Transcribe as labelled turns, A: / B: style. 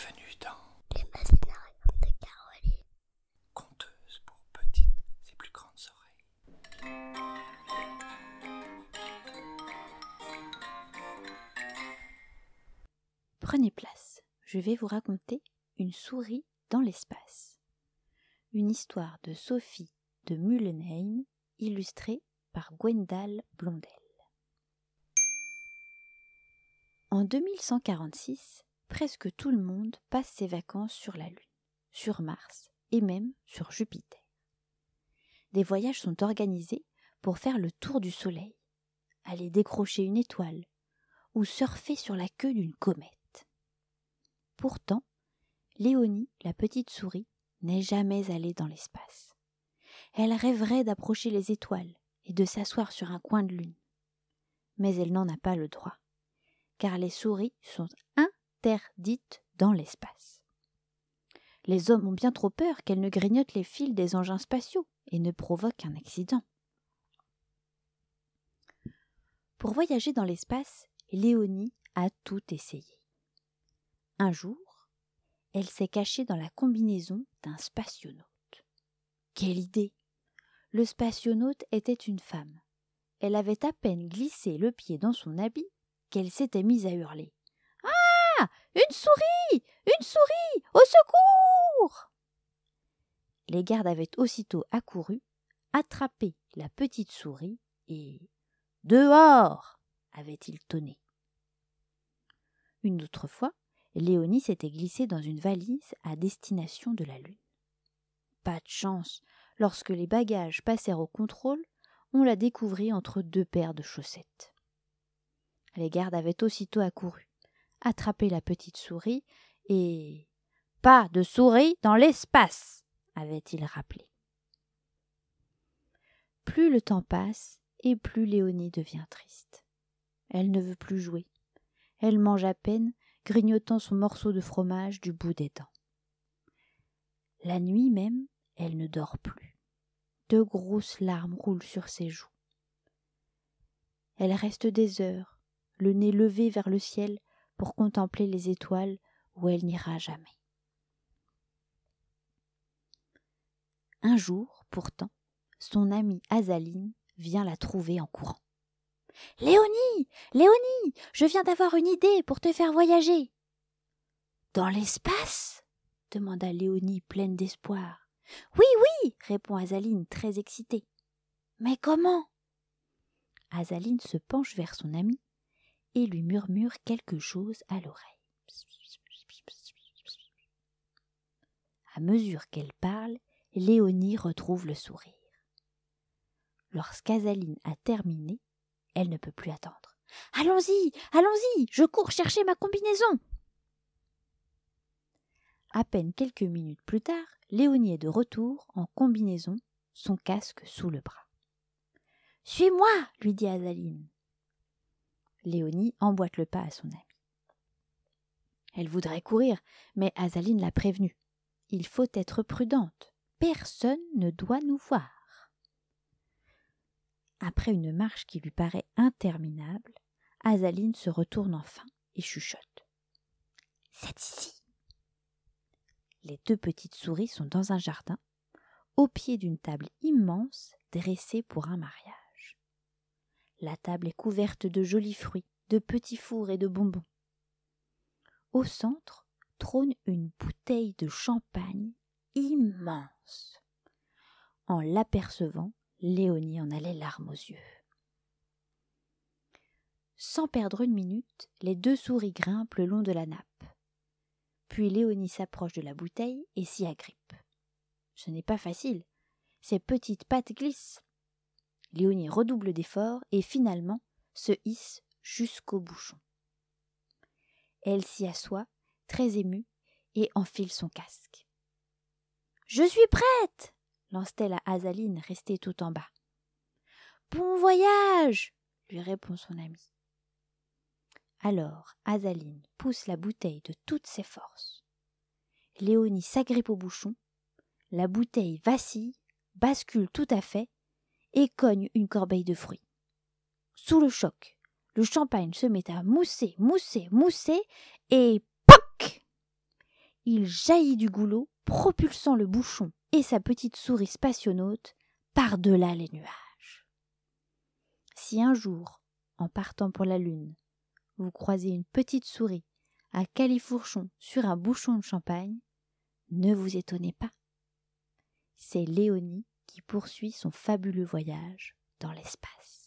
A: Bienvenue dans
B: Les Macénariums de Caroline.
A: Conteuse pour petites et plus grandes oreilles.
C: Prenez place, je vais vous raconter Une souris dans l'espace. Une histoire de Sophie de Mullenheim, illustrée par Gwendal Blondel. En 2146, presque tout le monde passe ses vacances sur la Lune, sur Mars et même sur Jupiter. Des voyages sont organisés pour faire le tour du Soleil, aller décrocher une étoile ou surfer sur la queue d'une comète. Pourtant, Léonie, la petite souris, n'est jamais allée dans l'espace. Elle rêverait d'approcher les étoiles et de s'asseoir sur un coin de lune. Mais elle n'en a pas le droit, car les souris sont interdites dans l'espace. Les hommes ont bien trop peur qu'elles ne grignotent les fils des engins spatiaux et ne provoquent un accident. Pour voyager dans l'espace, Léonie a tout essayé. Un jour, elle s'est cachée dans la combinaison d'un spationaute. Quelle idée! Le spationaute était une femme. Elle avait à peine glissé le pied dans son habit qu'elle s'était mise à hurler. « Ah! Une souris! Une souris! Au secours !» Les gardes avaient aussitôt accouru, attrapé la petite souris et « Dehors !» avait-il tonné. Une autre fois, Léonie s'était glissée dans une valise à destination de la Lune. Pas de chance, lorsque les bagages passèrent au contrôle, on la découvrit entre deux paires de chaussettes. Les gardes avaient aussitôt accouru, attrapé la petite souris et « Pas de souris dans l'espace !» avait-il rappelé. Plus le temps passe et plus Léonie devient triste. Elle ne veut plus jouer. Elle mange à peine, grignotant son morceau de fromage du bout des dents. La nuit même, elle ne dort plus. De grosses larmes roulent sur ses joues. Elle reste des heures, le nez levé vers le ciel pour contempler les étoiles où elle n'ira jamais. Un jour, pourtant, son amie Azaline vient la trouver en courant. « Léonie, Léonie, je viens d'avoir une idée pour te faire voyager. »« Dans l'espace ?» demanda Léonie pleine d'espoir. « Oui, oui, répond Azaline très excitée. Mais comment ?» Azaline se penche vers son amie et lui murmure quelque chose à l'oreille. À mesure qu'elle parle, Léonie retrouve le sourire. Lorsqu'Azaline a terminé, elle ne peut plus attendre. « Allons-y, allons-y, je cours chercher ma combinaison !» À peine quelques minutes plus tard, Léonie est de retour en combinaison, son casque sous le bras. « Suis-moi !» lui dit Azaline. Léonie emboîte le pas à son amie. Elle voudrait courir, mais Azaline l'a prévenue. Il faut être prudente. Personne ne doit nous voir. Après une marche qui lui paraît interminable, Azaline se retourne enfin et chuchote. « C'est ici !» Les deux petites souris sont dans un jardin, au pied d'une table immense dressée pour un mariage. La table est couverte de jolis fruits, de petits fours et de bonbons. Au centre trône une bouteille de champagne immense. En l'apercevant, Léonie en a les larmes aux yeux. Sans perdre une minute, les deux souris grimpent le long de la nappe. Puis Léonie s'approche de la bouteille et s'y agrippe. Ce n'est pas facile, ses petites pattes glissent. Léonie redouble d'efforts et finalement se hisse jusqu'au bouchon. Elle s'y assoit, très émue, et enfile son casque. « Je suis prête !» lance-t-elle à Azaline, restée tout en bas. « Bon voyage !» lui répond son amie. Alors Azaline pousse la bouteille de toutes ses forces. Léonie s'agrippe au bouchon, la bouteille vacille, bascule tout à fait et cogne une corbeille de fruits. Sous le choc, le champagne se met à mousser, mousser, mousser et POC ! il jaillit du goulot, propulsant le bouchon et sa petite souris spationaute par-delà les nuages. Si un jour, en partant pour la Lune, vous croisez une petite souris à califourchon sur un bouchon de champagne, ne vous étonnez pas. C'est Léonie qui poursuit son fabuleux voyage dans l'espace.